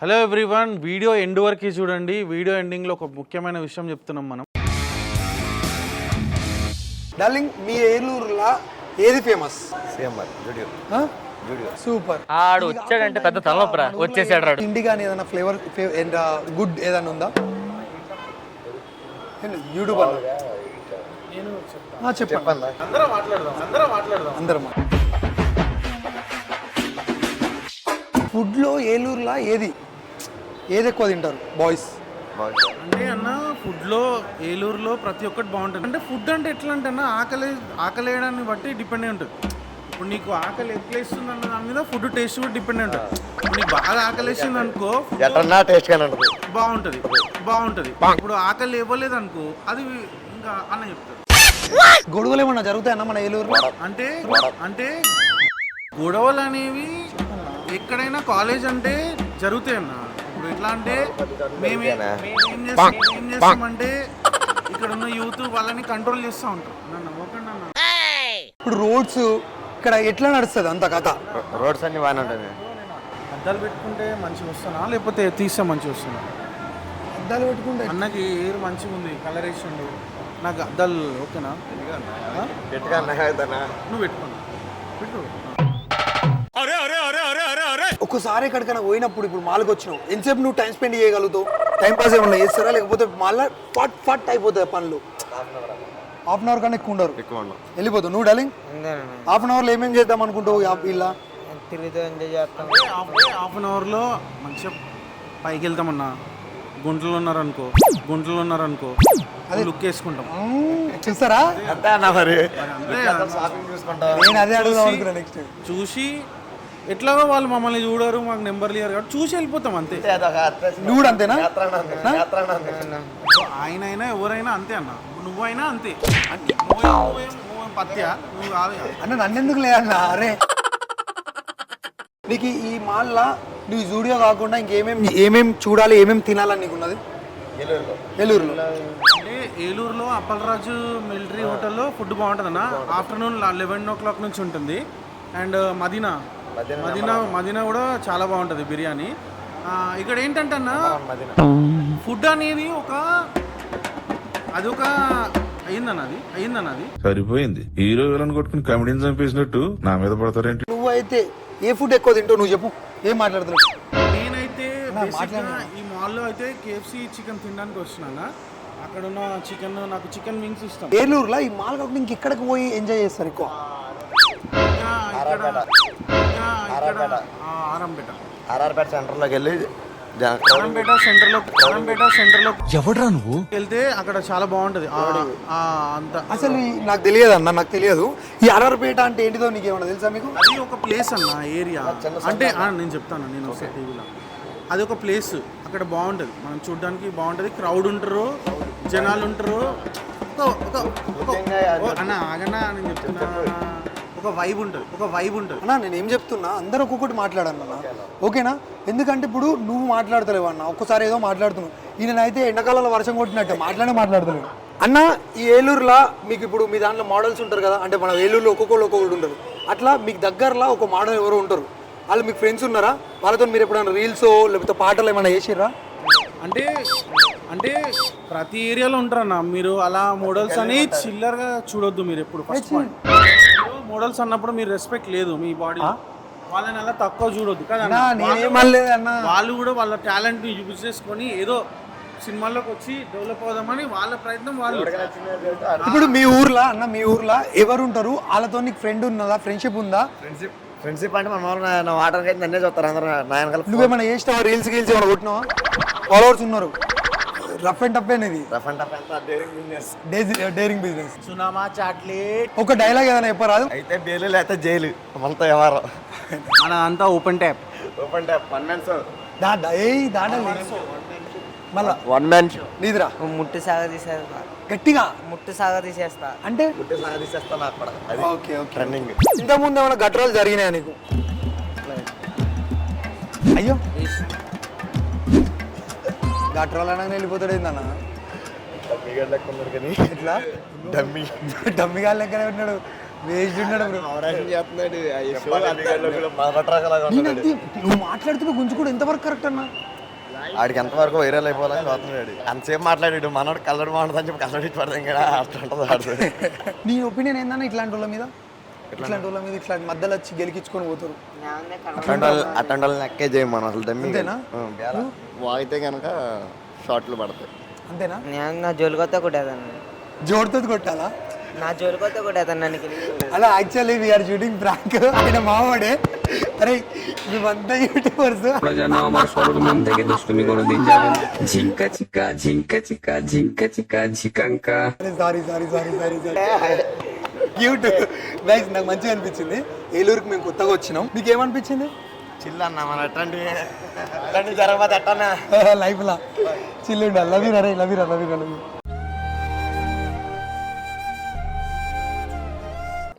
Hello everyone, video end వరకు చూడండి. Video ఎండింగ్లో ఒక ముఖ్యమైన విషయం చెప్తున్నాం మనం. డార్లింగ్, మీ ఏలూరులో ఏది ఫేమస్? సిఎంఆర్ జూడియో. సూపర్. ఆడు వచ్చాడంటే పెద్ద తలనొప్పరా, వచ్చేసాడు రాడు. ఇండి కానీ ఏదైనా ఫ్లేవర్ గుడ్ ఏదైనా ఉందా? యూట్యూబ్ చెప్పండి. అందరం ఫుడ్లో ఏలూరులో ఏది ఎక్కువ తింటారు బాయ్స్? అంటే అన్న, ఫుడ్లో ఏలూరులో ప్రతి ఒక్కటి బాగుంటుంది. అంటే ఫుడ్ అంటే ఎట్లా అంటే అన్న, ఆకలి వేయడాన్ని బట్టి డిపెండ్ అయి ఉంటుంది. ఇప్పుడు నీకు ఆకలి ఎట్లా ఇస్తుంది అన్న దాని మీద ఫుడ్ టేస్ట్ కూడా డిపెండ్ అయి ఉంటుంది. నీకు బాగా ఆకలి వేసింది అనుకో, బాగుంటుంది. ఇప్పుడు ఆకలి ఇవ్వలేదు అనుకో, అది ఇంకా అన్న చెప్తారు. గొడవలు ఏమన్నా జరుగుతాయన్నా మన ఏలూరులో? అంటే గొడవలు అనేవి ఎక్కడైనా కాలేజ్ అంటే జరుగుతాయి అన్న. ఇప్పుడు ఎట్లా అంటే మేము ఏం చేస్తామంటే ఇక్కడ ఉన్న యూత్ వాళ్ళని కంట్రోల్ చేస్తూ ఉంటాం. ఇప్పుడు రోడ్స్ ఇక్కడ ఎట్లా నడుస్తుంది అంత కథ? రోడ్స్ అన్ని బాగానే ఉంటుంది. అద్దాలు పెట్టుకుంటే మంచిగా వస్తున్నా, లేకపోతే తీస్తే మంచిగా వస్తున్నా? అద్దాలు పెట్టుకుంటే అన్నకి ఎయిర్ మంచిగా ఉంది, కలరేషన్. నాకు అద్దాలు ఓకేనా? నువ్వు పెట్టుకున్నా పెట్టు. ఒక్కసారి ఎక్కడికైనా పోయినప్పుడు, ఇప్పుడు మాల్కి వచ్చినావు, ఎంతసేపు నువ్వు టైం స్పెండ్ చేయగలుగుతావు? టైం పాస్ ఏమన్నా చేస్తారా, లేకపోతే మళ్ళీ ఫట్ అయిపోతాయి పనులు? హాఫ్ అన్ అవర్ కన్నా ఎక్కువ ఉండరు, వెళ్ళిపోతావు. నువ్వు డార్లింగ్ హాఫ్ అన్ అవర్లో ఏమేమి చేద్దాం అనుకుంటావు? ఇలా తిరుగుతూ ఎంజాయ్ చేస్తాం. హాఫ్ అన్ అవర్లో మంచిగా పైకి వెళ్తామన్నా. గుంటలు ఉన్నారనుకో అది లుక్ వేసుకుంటాం. చూస్తారా? నేను అదే అడుగుదాం అనుకున్నా. నెక్స్ట్ చూసి ఎట్లాగో వాళ్ళు మమ్మల్ని చూడరు, మాకు నెంబర్లు ఇయ్యరు కాబట్టి చూసి వెళ్ళిపోతాం అంతే. నువ్వు కూడా అంతేనా? ఆయన అయినా ఎవరైనా అంతే అన్న, నువ్వైనా అంతే. నువ్వు పత్యా, నువ్వు కాదు అన్న. నన్నెందుకు లేదన్నా? అరే, నీకు ఈ మాల్లో నువ్వు జూడియో కాకుండా ఇంకేమేమి చూడాలి, ఏమేమి తినాలని నీకున్నది ఏలూరులో? అంటే ఏలూరులో అప్పలరాజు మిలిటరీ హోటల్లో ఫుడ్ బాగుంటుంది అన్న. ఆఫ్టర్నూన్ 11 o'clock నుంచి ఉంటుంది. అండ్ మదీనా కూడా చాలా బాగుంటుంది బిర్యానీ. ఇక్కడ ఏంటంటే అన్న, ఫుడ్ అనేది అదొక అయిందన్నది సరిపోయింది. హీరో విలన్ కొట్టుకుని కమెడీని చంపేసినట్టు నా మీద పడతారేంటి? నువ్వు అయితే ఏ ఫుడ్ ఎక్కువ తింటావు? నువ్వు చెప్పు, ఏం మాట్లాడుతున్నావు? నేనైతే ఈ మాల్లో అయితే KFC చికెన్ తినడానికి వచ్చినా. అక్కడ ఉన్న చికెన్, నాకు చికెన్ వింగ్స్ ఇష్టం. ఏలూరులో ఈ మాల్ కాకుండా ఇంకెక్కడికి పోయి ఎంజాయ్ చేస్తారు ఎక్కువ? ఆర్ఆర్పేట సెంటర్లోకి వెళ్ళి ఆరంపేట సెంటర్లో ఎవడరా నువ్వు? వెళ్తే అక్కడ చాలా బాగుంటది. అంత అసలు నాకు తెలియదు అన్న, నాకు తెలియదు. ఈ ఆర్ఆర్పేట అంటే ఏంటిదో నీకు ఏమన్నా తెలుసా? మీకు అది ఒక ప్లేస్ అన్న, ఏరియా అంటే నేను చెప్తాను. నేను ఒకసారి టీవీలో అది ఒక ప్లేస్, అక్కడ బాగుంటుంది, మనం చూడడానికి బాగుంటుంది. క్రౌడ్ ఉంటారు, జనాలు ఉంటారు. అన్న ఆగన్నా, నేను చెప్తున్నా, ఒక వైబ్ ఉంటుంది అన్న. నేను ఏం చెప్తున్నా, అందరూ ఒక్కొక్కటి మాట్లాడన్నా, ఓకేనా? ఎందుకంటే ఇప్పుడు నువ్వు మాట్లాడతలేవు అన్న, ఒక్కసారి ఏదో మాట్లాడుతున్నావు. ఈయనైతే ఎండాకాలంలో వర్షం కొట్టినట్టే మాట్లాడలేవు అన్న. ఈ ఏలూరులో మీకు ఇప్పుడు మీ దాంట్లో మోడల్స్ ఉంటారు కదా, అంటే మన ఏలూరులో ఒక్కొక్కటి ఉంటారు. అట్లా మీకు దగ్గరలో ఒక మోడల్ ఎవరో ఉంటారు, వాళ్ళు మీకు ఫ్రెండ్స్ ఉన్నారా? వాళ్ళతో మీరు ఎప్పుడైనా రీల్స్ లేకపోతే పాటలు ఏమైనా చేసిర్రా? అంటే ప్రతి ఏరియాలో ఉంటారన్న. మీరు అలా మోడల్స్ అని చిల్లర్గా చూడొద్దు. మీరు ఎప్పుడు ఫస్ట్ మోడల్స్ అన్నప్పుడు మీరు రెస్పెక్ట్ లేదు మీ బాడీ, వాళ్ళని అలా తక్కువ చూడొద్దు కదా. వాళ్ళు కూడా వాళ్ళ టాలెంట్ని యూజ్ చేసుకొని ఏదో సినిమాల్లోకి వచ్చి డెవలప్ అవుదామని వాళ్ళ ప్రయత్నం వాళ్ళు. ఇప్పుడు మీ ఊర్లో ఎవరు ఉంటారు? వాళ్ళతో నీకు ఫ్రెండ్ ఉన్నదా, ఫ్రెండ్షిప్ ఉందా? ఫ్రెండ్షిప్ అంటే మన వాటర్ అయితే నన్నే చూస్తారు అందరూ. నువ్వేమైనా చేసినావా? రీల్స్ ఏమైనా కొట్టినావా? ఫాలోవర్స్ ఉన్నారు. రఫ్ అండ్ టఫ్ అనేది డేరింగ్ బిజినెస్. సునామా చాట్లెట్ ఒక డైలాగ్ ఏదైనా చెప్పరాదు? అయితే బేలు లేకపోతే జైలు, మనతో ఎవరు మన అంతా ఓపెన్ ట్యాప్. మళ్ళా వన్ మ్యాన్ షో నీదిరా. ముట్టి సాగ తీసేస్తా, గట్టిగా ముట్టి సాగ తీసేస్తా అంటే తీసేస్తా నాకు కూడా. Okay okay. రన్నింగ్ ఇంతకుముందు ఏమైనా గట్రాలు జరిగినాయా నీకు? అయ్యో, గట్రాలు అనగానే వెళ్ళిపోతాడు ఏందన్న? లెక్క ఉన్నారు కానీ ఇట్లా డమ్మి డమ్మిగా లెక్కనే ఉన్నాడు. వేస్ట్ ఉన్నాడు బ్రో. చేస్తున్నాడు నేను అది నువ్వు మాట్లాడుతున్న గుంజు కూడా ఎంతవరకు కరెక్ట్ అన్నా? ఆడికి ఎంతవరకు వైరల్ అయిపోవాలని చూస్తున్నాడు. అంతసేపు మాట్లాడాడు మనోడు కల్లడి బాగుంటుందని చెప్పి కల్లడి పడతాం కదా అట్లా ఉంటుంది ఆడుతుంది. నీ ఒపీనియన్ ఏందన్నా ఇట్లాంటి వాళ్ళ మీద? ఇట్లాంటి వాళ్ళ మీద ఇట్లాంటి మధ్యలో వచ్చి గెలికించుకొని పోతారు. అట్లాంటి వాళ్ళని ఎక్కే చేయం మనం అసలు దమ్మి అంతేనా? వాగితే కనుక షార్ట్లు పడతాయి. అంతేనా? నేను నా జోలికొత్త కొట్టేదాన్ని, జోడుతో కొట్టాలా? నా జోలికొత్త కొట్టేదాన్ని నన్ను అలా యాక్చువల్లీ వీఆర్ షూటింగ్ ప్రాంక్. ఆయన మావాడే. అరే మేమంతా యూట్యూబర్స్. আমার সর্বনাম থেকে দুষ্টুমি করে দিন যাবেন ঝিঙ্কা চিকা ঝিঙ্কা চিকা ঝিঙ্কা চিকা ঝিকাঙ্কা. Sorry cute nice. నాకు మంచిగా అనిపించింది. ఏలూరుకి మేము కొత్తగా వచ్చినాం. మీకు ఏమనిపించింది? చిల్లన్న మన అట్లాంటివి జరగబోతే ఎట్టన్నా లైఫ్ లా చిల్లుండ. లవీరా రే, లవీరా.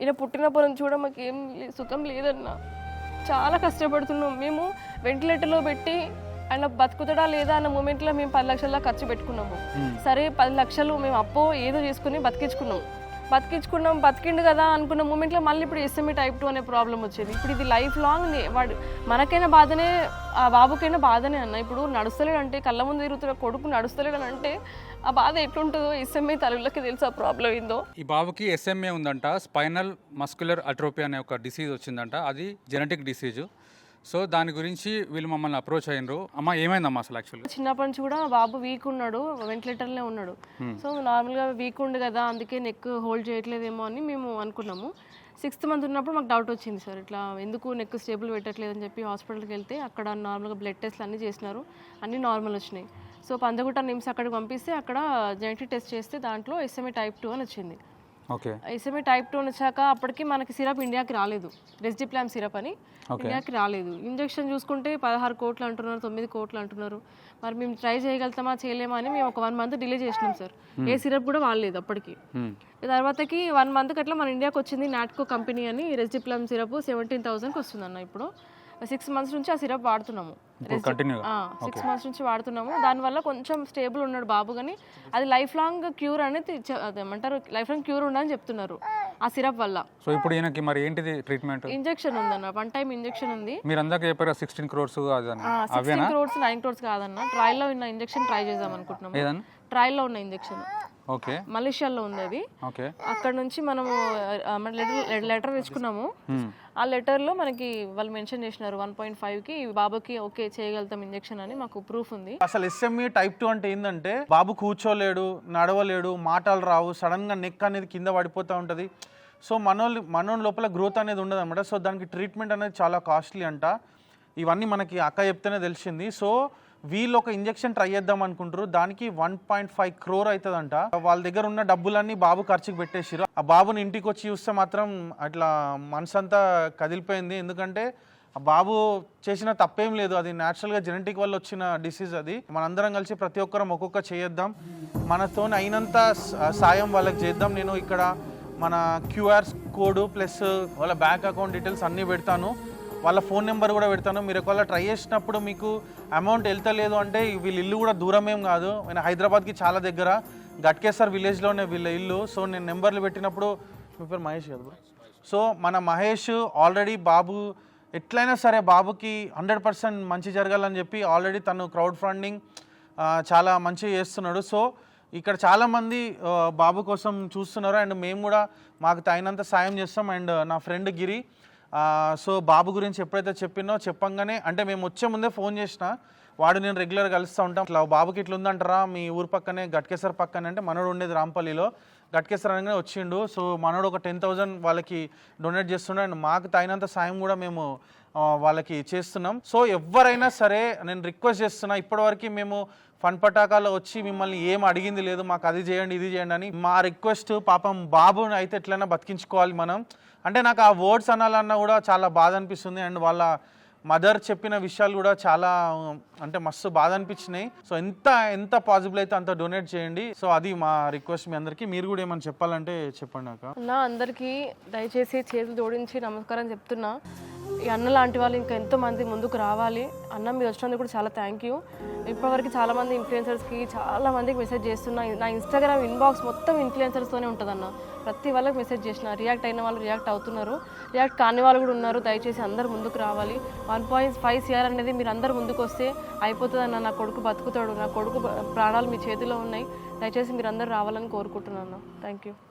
ఈయన పుట్టినప్పటి నుంచి కూడా మాకు ఏం సుఖం లేదన్న. చాలా కష్టపడుతున్నాం మేము. వెంటిలేటర్లో పెట్టి ఆయన బతుకుతాడా లేదా అన్న మూమెంట్లో మేము 10 లక్షల ఖర్చు పెట్టుకున్నాము. సరే 10 లక్షలు మేము అప్పో ఏదో చేసుకుని బతికిండు కదా అనుకున్న మూమెంట్లో మళ్ళీ ఇప్పుడు SME type 2 అనే ప్రాబ్లం వచ్చేది. ఇప్పుడు ఇది లైఫ్ లాంగ్ వాడు మనకైనా బాధనే, ఆ బాబుకైనా బాధనే అన్న. ఇప్పుడు నడుస్తలేడంటే, కళ్ళ ముందు తిరుగుతున్న కొడుకు నడుస్తలేడని అంటే ఆ బాధ ఎట్లుంటుందో SME తల్లులకి తెలుసు ఆ ప్రాబ్లం ఏందో. ఈ బాబుకి SMA ఉందంట, స్పైనల్ మస్కులర్ అట్రోపీ అనే ఒక డిసీజ్ వచ్చిందంట. అది జెనెటిక్ డిసీజు. సో దాని గురించి వీళ్ళు మమ్మల్ని అప్రోచ్ అయ్యారు. అమ్మ ఏమైందమ్మా అసలు యాక్చువల్గా? చిన్నప్పటి నుంచి కూడా బాబు వీక్ ఉన్నాడు, వెంటిలేటర్లోనే ఉన్నాడు. సో నార్మల్గా వీక్ ఉంది కదా, అందుకే నెక్ హోల్డ్ చేయట్లేదేమో అని మేము అనుకున్నాము. 6th మంత్ ఉన్నప్పుడు మాకు డౌట్ వచ్చింది, సార్ ఇట్లా ఎందుకు నెక్ స్టేబుల్ పెట్టట్లేదని చెప్పి హాస్పిటల్కి వెళ్తే అక్కడ నార్మల్గా బ్లడ్ టెస్ట్లు అన్నీ చేసినారు, అన్నీ నార్మల్ వచ్చినాయి. సో పందగుట్ట నిమ్స్ అక్కడికి పంపిస్తే అక్కడ జెనెటిక్ టెస్ట్ చేస్తే దాంట్లో SME type 2 అని వచ్చింది. ఓకే. SME type 2 అని వచ్చాక అప్పటికి మనకి సిరప్ ఇండియాకి రాలేదు, రెసిడిప్లామ్ సిరప్ అని ఇండియాకి రాలేదు. ఇంజెక్షన్ చూసుకుంటే 16 కోట్లు అంటున్నారు, 9 కోట్లు అంటున్నారు. మరి మేము ట్రై చేయగలుగుతామా చేయలేమా అని మేము ఒక 1 మంత్ డిలే చేసినాం సార్. ఏ సిరప్ కూడా వాడలేదు అప్పటికి. తర్వాతకి 1 మంత్కి అట్లా మన ఇండియాకి వచ్చింది నాట్కో కంపెనీ అని రెసిడిప్లామ్ సిరప్ 17,000కి వస్తుంది అన్న. ఇప్పుడు 6 months నుంచి ఆ సిరప్ వాడుతున్నాము. 6 months నుంచి వాడుతున్నాము. దానివల్ల కొంచెం స్టేబుల్ ఉన్నాడు బాబు. కానీ అది లైఫ్ లాంగ్ క్యూర్ అనేది అదేమంటారు, లైఫ్ లాంగ్ క్యూర్ ఉండని చెప్తున్నారు ఆ సిరప్ వల్ల. సో ఇప్పుడు ఈయనకి మరి ఏంటిది ట్రీట్మెంట్? ఇంజెక్షన్ ఉందన్న, 1 time ఇంజెక్షన్ ఉంది. మీరు అందాక చెప్పారు 16 crores 16 crores 9 crores కాదన్న. ట్రయల్లో ఉన్న ఇంజెక్షన్ ట్రై చేద్దాం అనుకుంటున్నాము. ట్రయల్లో ఉన్న ఇంజెక్షన్ ఓకే, మలేషియాలో ఉంది అది. ఓకే. అక్కడ నుంచి మనము లెటర్ తెచ్చుకున్నాము. ఆ లెటర్లో మనకి వాళ్ళు మెన్షన్ చేసినారు 1.5కి బాబుకి ఓకే చేయగలుగుతాం ఇంజెక్షన్ అని మాకు ప్రూఫ్ ఉంది. అసలు SME type 2 అంటే ఏంటంటే బాబు కూర్చోలేడు, నడవలేడు, మాటలు రావు, సడన్గా నెక్ అనేది కింద పడిపోతూ ఉంటుంది. సో మనోళ్ళ లోపల గ్రోత్ అనేది ఉండదు అనమాట. సో దానికి ట్రీట్మెంట్ అనేది చాలా కాస్ట్లీ అంట. ఇవన్నీ మనకి అక్క చెప్తేనే తెలిసింది. సో వీళ్ళు ఒక ఇంజెక్షన్ ట్రై చేద్దాం అనుకుంటారు, దానికి 1.5 crore అవుతుందంట. వాళ్ళ దగ్గర ఉన్న డబ్బులన్నీ బాబు ఖర్చుకి పెట్టేసారు. ఆ బాబుని ఇంటికి వచ్చి చూస్తే మాత్రం అట్లా మనసు అంతా కదిలిపోయింది. ఎందుకంటే ఆ బాబు చేసిన తప్పేం లేదు, అది న్యాచురల్గా జెనెటిక్ వల్ల వచ్చిన డిసీజ్. అది మనందరం కలిసి ప్రతి ఒక్కరం ఒక్కొక్క చేద్దాం, మనతో అయినంత సాయం వాళ్ళకి చేద్దాం. నేను ఇక్కడ మన QR కోడ్ ప్లస్ వాళ్ళ బ్యాంక్ అకౌంట్ డీటెయిల్స్ అన్నీ పెడతాను, వాళ్ళ ఫోన్ నెంబర్ కూడా పెడతాను. మీరు ఒకవేళ ట్రై చేసినప్పుడు మీకు అమౌంట్ వెళ్తలేదు అంటే వీళ్ళ ఇల్లు కూడా దూరమేం కాదు, నేను హైదరాబాద్కి చాలా దగ్గర, గట్కేసర్ విలేజ్లోనే వీళ్ళ ఇల్లు. సో నేను నెంబర్లు పెట్టినప్పుడు, మీ పేరు మహేష్ కదా? సో మన మహేష్ ఆల్రెడీ బాబు ఎట్లయినా సరే బాబుకి 100% మంచి జరగాలని చెప్పి ఆల్రెడీ తను క్రౌడ్ ఫండింగ్ చాలా మంచిగా చేస్తున్నాడు. సో ఇక్కడ చాలామంది బాబు కోసం చూస్తున్నారు, అండ్ మేము కూడా మాకు తగినంత సాయం చేస్తాం. అండ్ నా ఫ్రెండ్ గిరి, సో బాబు గురించి ఎప్పుడైతే చెప్పంగానే అంటే మేము వచ్చే ముందే ఫోన్ చేసిన, వాడు నేను రెగ్యులర్ కలుస్తూ ఉంటాం. ఇట్లా బాబుకి ఇట్లా ఉందంటారా మీ ఊరు పక్కనే గట్కేసర్ పక్కనే అంటే, మనోడు ఉండేది రాంపల్లిలో, గట్కేసర్ అనగానే వచ్చిండు. సో మనోడు ఒక 10,000 వాళ్ళకి డొనేట్ చేస్తుండే, అండ్ మాకు తగినంత సాయం కూడా మేము వాళ్ళకి చేస్తున్నాం. సో ఎవరైనా సరే నేను రిక్వెస్ట్ చేస్తున్నా, ఇప్పటివరకు మేము ఫన్ పటాకాలో వచ్చి మిమ్మల్ని ఏం అడిగింది లేదు, మాకు అది చేయండి ఇది చేయండి అని. మా రిక్వెస్ట్, పాపం బాబుని అయితే ఎట్లయినా బతికించుకోవాలి మనం. అంటే నాకు ఆ వర్డ్స్ అనాలన్నా కూడా చాలా బాధ అనిపిస్తుంది. అండ్ వాళ్ళ మదర్ చెప్పిన విషయాలు కూడా చాలా అంటే మస్తు బాధ అనిపించినాయి. సో ఎంత పాసిబుల్ అయితే అంత డొనేట్ చేయండి. సో అది మా రిక్వెస్ట్ మీ అందరికీ. మీరు కూడా ఏమైనా చెప్పాలంటే చెప్పండి అక్క. నా అందరికీ దయచేసి చేతులు జోడించి నమస్కారం చెప్తున్నా. ఈ అన్న లాంటి వాళ్ళు ఇంకా ఎంతోమంది ముందుకు రావాలి. అన్న మీరు వచ్చినందుకు కూడా చాలా థ్యాంక్ యూ. ఇప్పటివరకు చాలామంది ఇన్ఫ్లుయెన్సర్స్కి చాలామందికి మెసేజ్ చేస్తున్నా. నా ఇన్స్టాగ్రామ్ ఇన్బాక్స్ మొత్తం ఇన్ఫ్లుయెన్సర్స్తోనే ఉంటుందన్న. ప్రతి వాళ్ళకి మెసేజ్ చేసిన, రియాక్ట్ అయిన వాళ్ళు రియాక్ట్ అవుతున్నారు, రియాక్ట్ కాని వాళ్ళు కూడా ఉన్నారు. దయచేసి అందరు ముందుకు రావాలి. 1.5 CR అనేది మీరు అందరు ముందుకు వస్తే అయిపోతుందన్న. నా కొడుకు బతుకుతాడు, నా కొడుకు ప్రాణాలు మీ చేతిలో ఉన్నాయి. దయచేసి మీరు అందరు రావాలని కోరుకుంటున్నాను. Thank you.